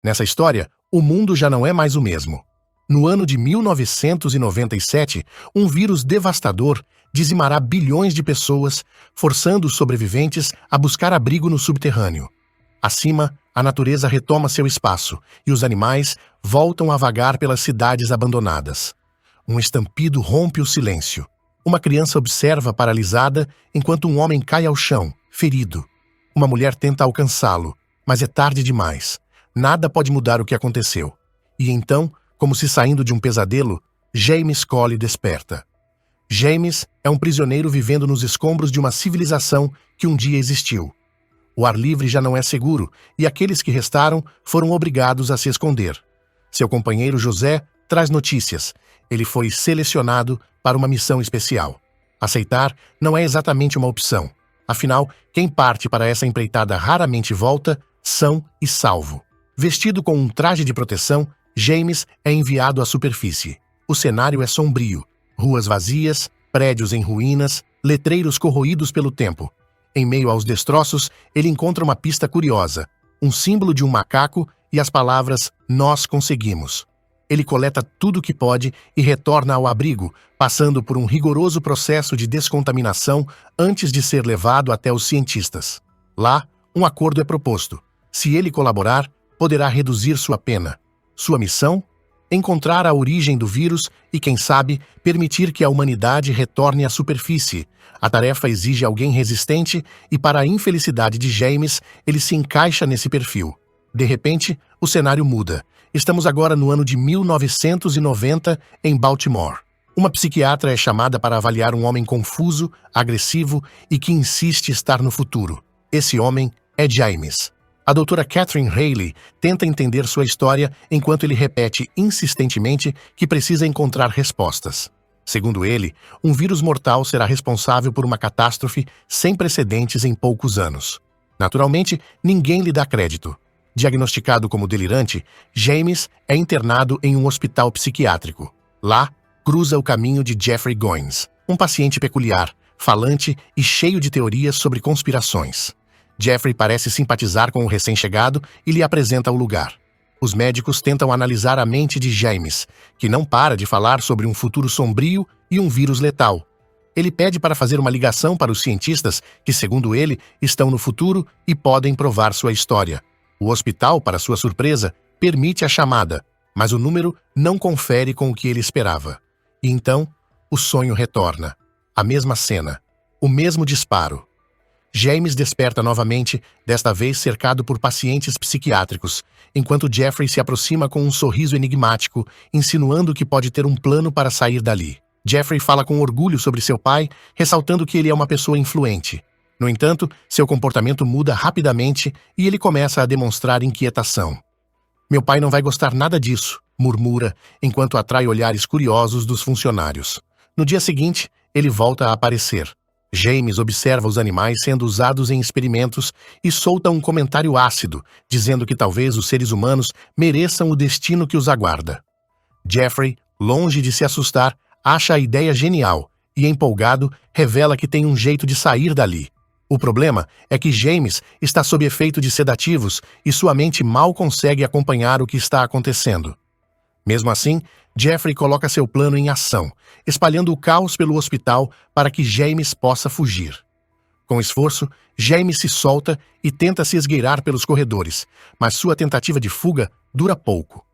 Nessa história, o mundo já não é mais o mesmo. No ano de 1997, um vírus devastador dizimará bilhões de pessoas, forçando os sobreviventes a buscar abrigo no subterrâneo. Acima, a natureza retoma seu espaço e os animais voltam a vagar pelas cidades abandonadas. Um estampido rompe o silêncio. Uma criança observa paralisada enquanto um homem cai ao chão, ferido. Uma mulher tenta alcançá-lo, mas é tarde demais. Nada pode mudar o que aconteceu. E então, como se saindo de um pesadelo, James Cole desperta. James é um prisioneiro vivendo nos escombros de uma civilização que um dia existiu. O ar livre já não é seguro e aqueles que restaram foram obrigados a se esconder. Seu companheiro José traz notícias. Ele foi selecionado para uma missão especial. Aceitar não é exatamente uma opção. Afinal, quem parte para essa empreitada raramente volta, são e salvo. Vestido com um traje de proteção, James é enviado à superfície. O cenário é sombrio. Ruas vazias, prédios em ruínas, letreiros corroídos pelo tempo. Em meio aos destroços, ele encontra uma pista curiosa, um símbolo de um macaco e as palavras "Nós conseguimos". Ele coleta tudo o que pode e retorna ao abrigo, passando por um rigoroso processo de descontaminação antes de ser levado até os cientistas. Lá, um acordo é proposto. Se ele colaborar, poderá reduzir sua pena. Sua missão? Encontrar a origem do vírus e, quem sabe, permitir que a humanidade retorne à superfície. A tarefa exige alguém resistente e, para a infelicidade de James, ele se encaixa nesse perfil. De repente, o cenário muda. Estamos agora no ano de 1990, em Baltimore. Uma psiquiatra é chamada para avaliar um homem confuso, agressivo e que insiste estar no futuro. Esse homem é James. A doutora Catherine Haley tenta entender sua história enquanto ele repete insistentemente que precisa encontrar respostas. Segundo ele, um vírus mortal será responsável por uma catástrofe sem precedentes em poucos anos. Naturalmente, ninguém lhe dá crédito. Diagnosticado como delirante, James é internado em um hospital psiquiátrico. Lá, cruza o caminho de Jeffrey Goins, um paciente peculiar, falante e cheio de teorias sobre conspirações. Jeffrey parece simpatizar com o recém-chegado e lhe apresenta o lugar. Os médicos tentam analisar a mente de James, que não para de falar sobre um futuro sombrio e um vírus letal. Ele pede para fazer uma ligação para os cientistas que, segundo ele, estão no futuro e podem provar sua história. O hospital, para sua surpresa, permite a chamada, mas o número não confere com o que ele esperava. E então, o sonho retorna. A mesma cena. O mesmo disparo. James desperta novamente, desta vez cercado por pacientes psiquiátricos, enquanto Jeffrey se aproxima com um sorriso enigmático, insinuando que pode ter um plano para sair dali. Jeffrey fala com orgulho sobre seu pai, ressaltando que ele é uma pessoa influente. No entanto, seu comportamento muda rapidamente e ele começa a demonstrar inquietação. "Meu pai não vai gostar nada disso", murmura, enquanto atrai olhares curiosos dos funcionários. No dia seguinte, ele volta a aparecer. James observa os animais sendo usados em experimentos e solta um comentário ácido, dizendo que talvez os seres humanos mereçam o destino que os aguarda. Jeffrey, longe de se assustar, acha a ideia genial e, empolgado, revela que tem um jeito de sair dali. O problema é que James está sob efeito de sedativos e sua mente mal consegue acompanhar o que está acontecendo. Mesmo assim, Jeffrey coloca seu plano em ação, espalhando o caos pelo hospital para que James possa fugir. Com esforço, James se solta e tenta se esgueirar pelos corredores, mas sua tentativa de fuga dura pouco.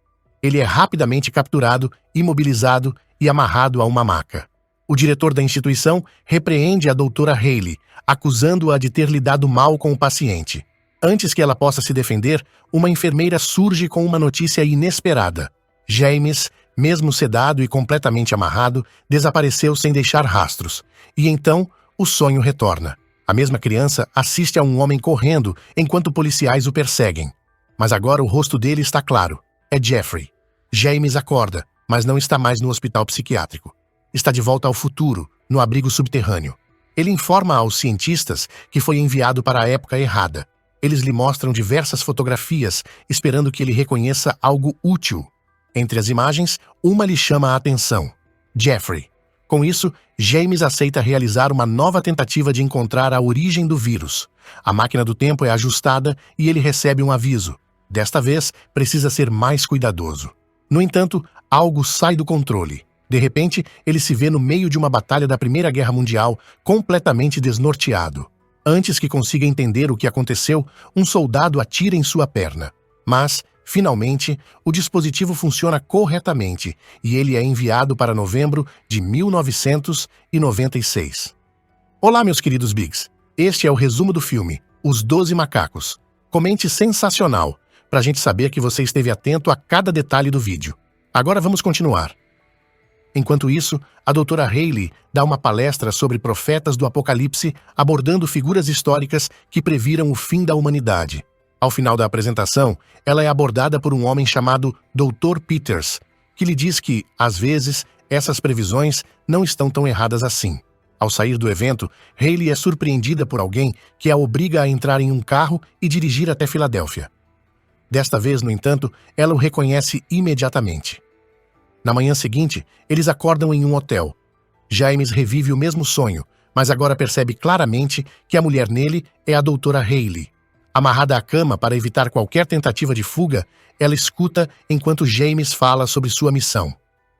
Ele é rapidamente capturado, imobilizado e amarrado a uma maca. O diretor da instituição repreende a doutora Haley, acusando-a de ter lidado mal com o paciente. Antes que ela possa se defender, uma enfermeira surge com uma notícia inesperada. James, mesmo sedado e completamente amarrado, desapareceu sem deixar rastros. E então, o sonho retorna. A mesma criança assiste a um homem correndo enquanto policiais o perseguem. Mas agora o rosto dele está claro. É Jeffrey. James acorda, mas não está mais no hospital psiquiátrico. Está de volta ao futuro, no abrigo subterrâneo. Ele informa aos cientistas que foi enviado para a época errada. Eles lhe mostram diversas fotografias, esperando que ele reconheça algo útil. Entre as imagens, uma lhe chama a atenção. Jeffrey. Com isso, James aceita realizar uma nova tentativa de encontrar a origem do vírus. A máquina do tempo é ajustada e ele recebe um aviso. Desta vez, precisa ser mais cuidadoso. No entanto, algo sai do controle. De repente, ele se vê no meio de uma batalha da Primeira Guerra Mundial, completamente desnorteado. Antes que consiga entender o que aconteceu, um soldado atira em sua perna. Mas, finalmente, o dispositivo funciona corretamente e ele é enviado para novembro de 1996. Olá, meus queridos Bigs. Este é o resumo do filme, Os 12 Macacos. Comente sensacional, para a gente saber que você esteve atento a cada detalhe do vídeo. Agora vamos continuar. Enquanto isso, a doutora Hayley dá uma palestra sobre profetas do Apocalipse, abordando figuras históricas que previram o fim da humanidade. Ao final da apresentação, ela é abordada por um homem chamado Dr. Peters, que lhe diz que, às vezes, essas previsões não estão tão erradas assim. Ao sair do evento, Hayley é surpreendida por alguém que a obriga a entrar em um carro e dirigir até Filadélfia. Desta vez, no entanto, ela o reconhece imediatamente. Na manhã seguinte, eles acordam em um hotel. James revive o mesmo sonho, mas agora percebe claramente que a mulher nele é a doutora Hayley. Amarrada à cama para evitar qualquer tentativa de fuga, ela escuta enquanto James fala sobre sua missão.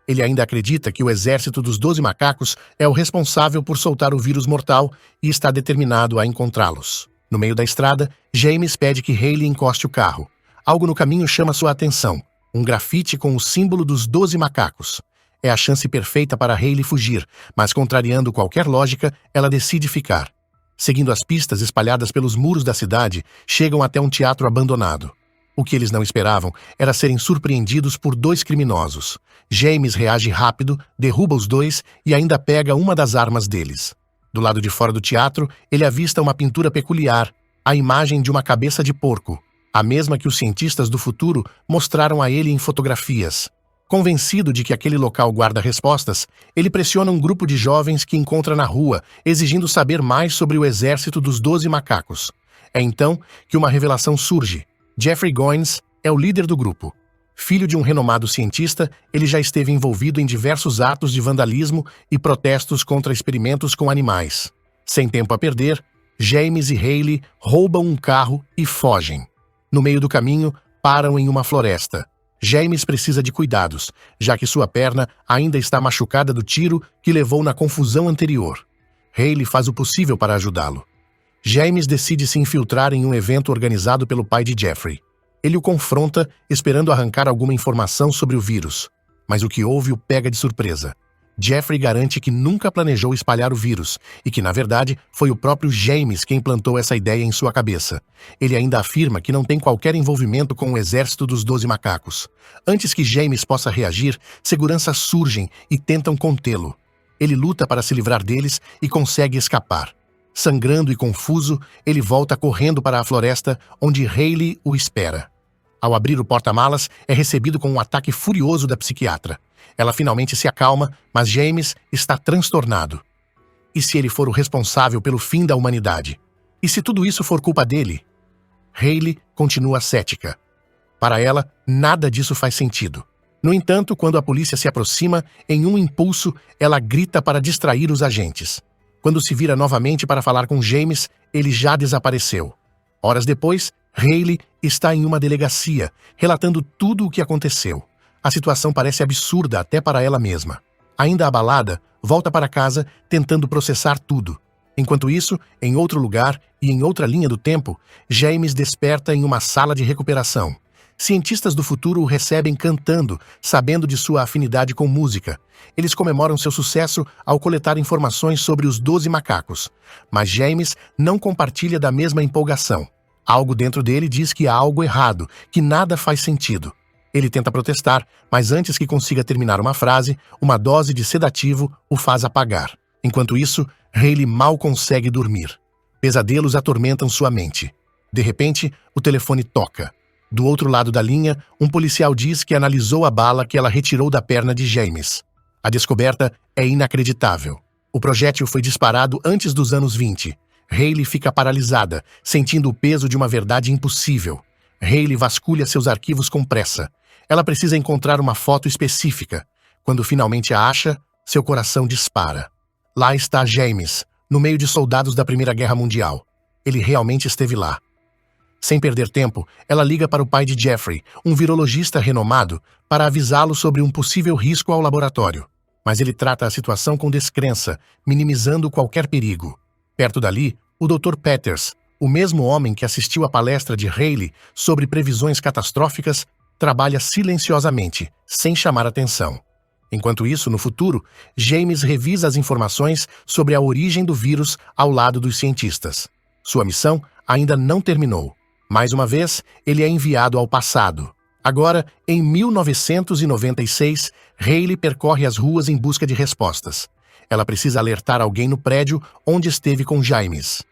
Ele ainda acredita que o exército dos 12 macacos é o responsável por soltar o vírus mortal e está determinado a encontrá-los. No meio da estrada, James pede que Hayley encoste o carro. Algo no caminho chama sua atenção. Um grafite com o símbolo dos 12 macacos. É a chance perfeita para Hayley fugir, mas contrariando qualquer lógica, ela decide ficar. Seguindo as pistas espalhadas pelos muros da cidade, chegam até um teatro abandonado. O que eles não esperavam era serem surpreendidos por 2 criminosos. James reage rápido, derruba os 2 e ainda pega uma das armas deles. Do lado de fora do teatro, ele avista uma pintura peculiar, a imagem de uma cabeça de porco, a mesma que os cientistas do futuro mostraram a ele em fotografias. Convencido de que aquele local guarda respostas, ele pressiona um grupo de jovens que encontra na rua, exigindo saber mais sobre o exército dos 12 macacos. É então que uma revelação surge. Jeffrey Goins é o líder do grupo. Filho de um renomado cientista, ele já esteve envolvido em diversos atos de vandalismo e protestos contra experimentos com animais. Sem tempo a perder, James e Hayley roubam um carro e fogem. No meio do caminho, param em uma floresta. James precisa de cuidados, já que sua perna ainda está machucada do tiro que levou na confusão anterior. Hayley faz o possível para ajudá-lo. James decide se infiltrar em um evento organizado pelo pai de Jeffrey. Ele o confronta, esperando arrancar alguma informação sobre o vírus. Mas o que houve o pega de surpresa. Jeffrey garante que nunca planejou espalhar o vírus e que, na verdade, foi o próprio James quem plantou essa ideia em sua cabeça. Ele ainda afirma que não tem qualquer envolvimento com o exército dos 12 macacos. Antes que James possa reagir, seguranças surgem e tentam contê-lo. Ele luta para se livrar deles e consegue escapar. Sangrando e confuso, ele volta correndo para a floresta, onde Hayley o espera. Ao abrir o porta-malas, é recebido com um ataque furioso da psiquiatra. Ela finalmente se acalma, mas James está transtornado. E se ele for o responsável pelo fim da humanidade? E se tudo isso for culpa dele? Hayley continua cética. Para ela, nada disso faz sentido. No entanto, quando a polícia se aproxima, em um impulso, ela grita para distrair os agentes. Quando se vira novamente para falar com James, ele já desapareceu. Horas depois, Hayley está em uma delegacia, relatando tudo o que aconteceu. A situação parece absurda até para ela mesma. Ainda abalada, volta para casa tentando processar tudo. Enquanto isso, em outro lugar e em outra linha do tempo, James desperta em uma sala de recuperação. Cientistas do futuro o recebem cantando, sabendo de sua afinidade com música. Eles comemoram seu sucesso ao coletar informações sobre os 12 macacos. Mas James não compartilha da mesma empolgação. Algo dentro dele diz que há algo errado, que nada faz sentido. Ele tenta protestar, mas antes que consiga terminar uma frase, uma dose de sedativo o faz apagar. Enquanto isso, Hayley mal consegue dormir. Pesadelos atormentam sua mente. De repente, o telefone toca. Do outro lado da linha, um policial diz que analisou a bala que ela retirou da perna de James. A descoberta é inacreditável. O projétil foi disparado antes dos anos 20. Hayley fica paralisada, sentindo o peso de uma verdade impossível. Hayley vasculha seus arquivos com pressa. Ela precisa encontrar uma foto específica. Quando finalmente a acha, seu coração dispara. Lá está James, no meio de soldados da Primeira Guerra Mundial. Ele realmente esteve lá. Sem perder tempo, ela liga para o pai de Jeffrey, um virologista renomado, para avisá-lo sobre um possível risco ao laboratório. Mas ele trata a situação com descrença, minimizando qualquer perigo. Perto dali, o Dr. Peters, o mesmo homem que assistiu à palestra de Haley sobre previsões catastróficas, trabalha silenciosamente, sem chamar atenção. Enquanto isso, no futuro, James revisa as informações sobre a origem do vírus ao lado dos cientistas. Sua missão ainda não terminou. Mais uma vez, ele é enviado ao passado. Agora, em 1996, Haley percorre as ruas em busca de respostas. Ela precisa alertar alguém no prédio onde esteve com James.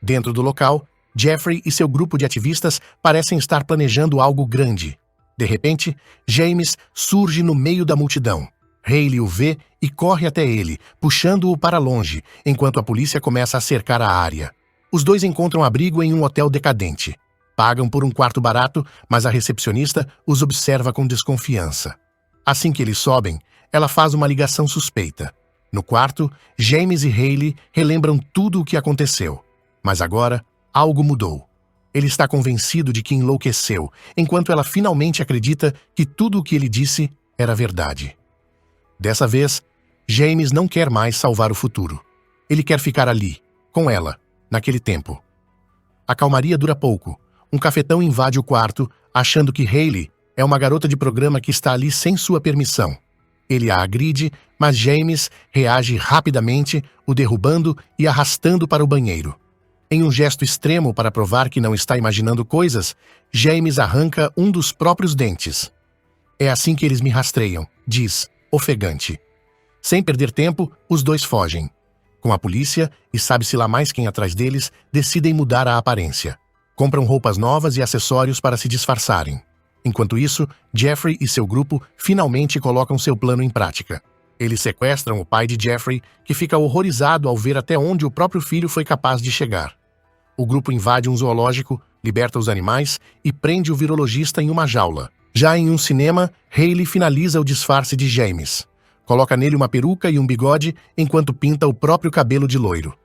Dentro do local, Jeffrey e seu grupo de ativistas parecem estar planejando algo grande. De repente, James surge no meio da multidão. Haley o vê e corre até ele, puxando-o para longe, enquanto a polícia começa a cercar a área. Os dois encontram abrigo em um hotel decadente. Pagam por um quarto barato, mas a recepcionista os observa com desconfiança. Assim que eles sobem, ela faz uma ligação suspeita. No quarto, James e Haley relembram tudo o que aconteceu. Mas agora, algo mudou. Ele está convencido de que enlouqueceu, enquanto ela finalmente acredita que tudo o que ele disse era verdade. Dessa vez, James não quer mais salvar o futuro. Ele quer ficar ali, com ela, naquele tempo. A calmaria dura pouco. Um cafetão invade o quarto, achando que Haley é uma garota de programa que está ali sem sua permissão. Ele a agride, mas James reage rapidamente, o derrubando e arrastando para o banheiro. Em um gesto extremo para provar que não está imaginando coisas, James arranca um dos próprios dentes. "É assim que eles me rastreiam", diz, ofegante. Sem perder tempo, os dois fogem. Com a polícia, e sabe-se lá mais quem atrás deles, decidem mudar a aparência. Compram roupas novas e acessórios para se disfarçarem. Enquanto isso, Jeffrey e seu grupo finalmente colocam seu plano em prática. Eles sequestram o pai de Jeffrey, que fica horrorizado ao ver até onde o próprio filho foi capaz de chegar. O grupo invade um zoológico, liberta os animais e prende o virologista em uma jaula. Já em um cinema, Haley finaliza o disfarce de James. Coloca nele uma peruca e um bigode enquanto pinta o próprio cabelo de loiro.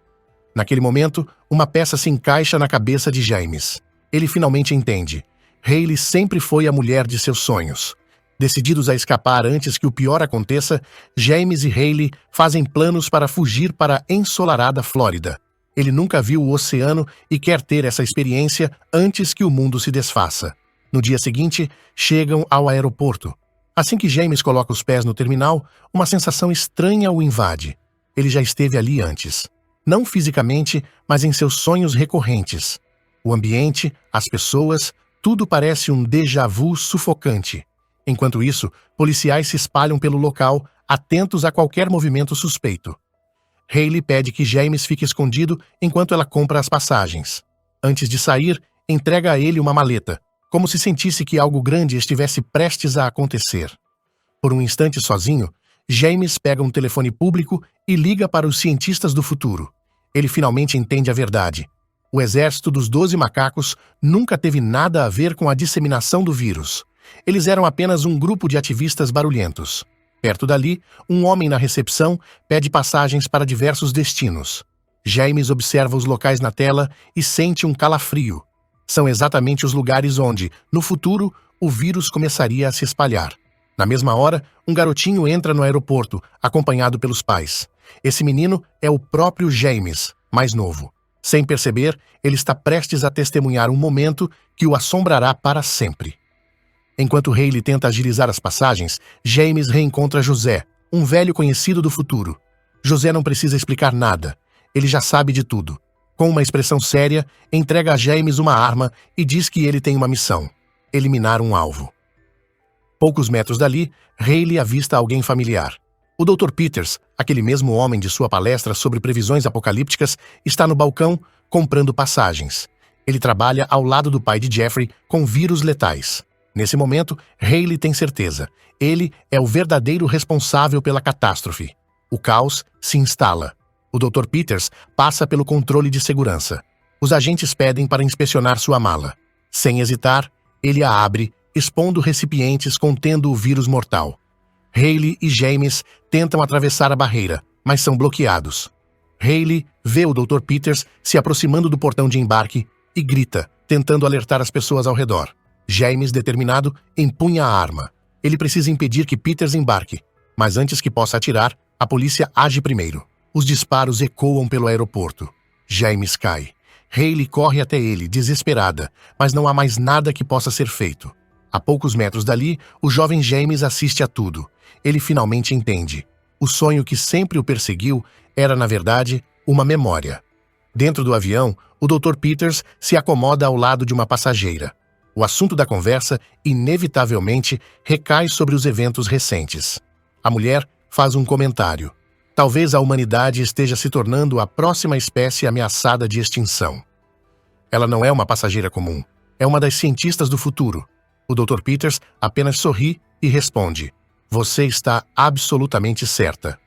Naquele momento, uma peça se encaixa na cabeça de James. Ele finalmente entende. Haley sempre foi a mulher de seus sonhos. Decididos a escapar antes que o pior aconteça, James e Haley fazem planos para fugir para a ensolarada Flórida. Ele nunca viu o oceano e quer ter essa experiência antes que o mundo se desfaça. No dia seguinte, chegam ao aeroporto. Assim que James coloca os pés no terminal, uma sensação estranha o invade. Ele já esteve ali antes. Não fisicamente, mas em seus sonhos recorrentes. O ambiente, as pessoas, tudo parece um déjà vu sufocante. Enquanto isso, policiais se espalham pelo local, atentos a qualquer movimento suspeito. Haley pede que James fique escondido enquanto ela compra as passagens. Antes de sair, entrega a ele uma maleta, como se sentisse que algo grande estivesse prestes a acontecer. Por um instante sozinho, James pega um telefone público e liga para os cientistas do futuro. Ele finalmente entende a verdade. O exército dos 12 macacos nunca teve nada a ver com a disseminação do vírus. Eles eram apenas um grupo de ativistas barulhentos. Perto dali, um homem na recepção pede passagens para diversos destinos. James observa os locais na tela e sente um calafrio. São exatamente os lugares onde, no futuro, o vírus começaria a se espalhar. Na mesma hora, um garotinho entra no aeroporto, acompanhado pelos pais. Esse menino é o próprio James, mais novo. Sem perceber, ele está prestes a testemunhar um momento que o assombrará para sempre. Enquanto Haley tenta agilizar as passagens, James reencontra José, um velho conhecido do futuro. José não precisa explicar nada. Ele já sabe de tudo. Com uma expressão séria, entrega a James uma arma e diz que ele tem uma missão: eliminar um alvo. Poucos metros dali, Haley avista alguém familiar. O Dr. Peters, aquele mesmo homem de sua palestra sobre previsões apocalípticas, está no balcão comprando passagens. Ele trabalha ao lado do pai de Jeffrey com vírus letais. Nesse momento, Haley tem certeza. Ele é o verdadeiro responsável pela catástrofe. O caos se instala. O Dr. Peters passa pelo controle de segurança. Os agentes pedem para inspecionar sua mala. Sem hesitar, ele a abre, expondo recipientes contendo o vírus mortal. Haley e James tentam atravessar a barreira, mas são bloqueados. Haley vê o Dr. Peters se aproximando do portão de embarque e grita, tentando alertar as pessoas ao redor. James, determinado, empunha a arma. Ele precisa impedir que Peters embarque, mas antes que possa atirar, a polícia age primeiro. Os disparos ecoam pelo aeroporto. James cai. Hayley corre até ele, desesperada, mas não há mais nada que possa ser feito. A poucos metros dali, o jovem James assiste a tudo. Ele finalmente entende. O sonho que sempre o perseguiu era, na verdade, uma memória. Dentro do avião, o Dr. Peters se acomoda ao lado de uma passageira. O assunto da conversa, inevitavelmente, recai sobre os eventos recentes. A mulher faz um comentário. Talvez a humanidade esteja se tornando a próxima espécie ameaçada de extinção. Ela não é uma passageira comum. É uma das cientistas do futuro. O Dr. Peters apenas sorri e responde: "Você está absolutamente certa."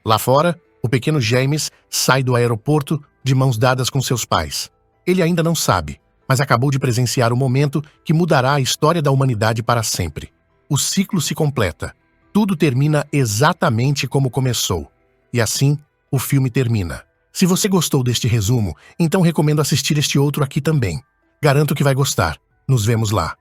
Lá fora, o pequeno James sai do aeroporto de mãos dadas com seus pais. Ele ainda não sabe, mas acabou de presenciar o momento que mudará a história da humanidade para sempre. O ciclo se completa. Tudo termina exatamente como começou. E assim, o filme termina. Se você gostou deste resumo, então recomendo assistir este outro aqui também. Garanto que vai gostar. Nos vemos lá.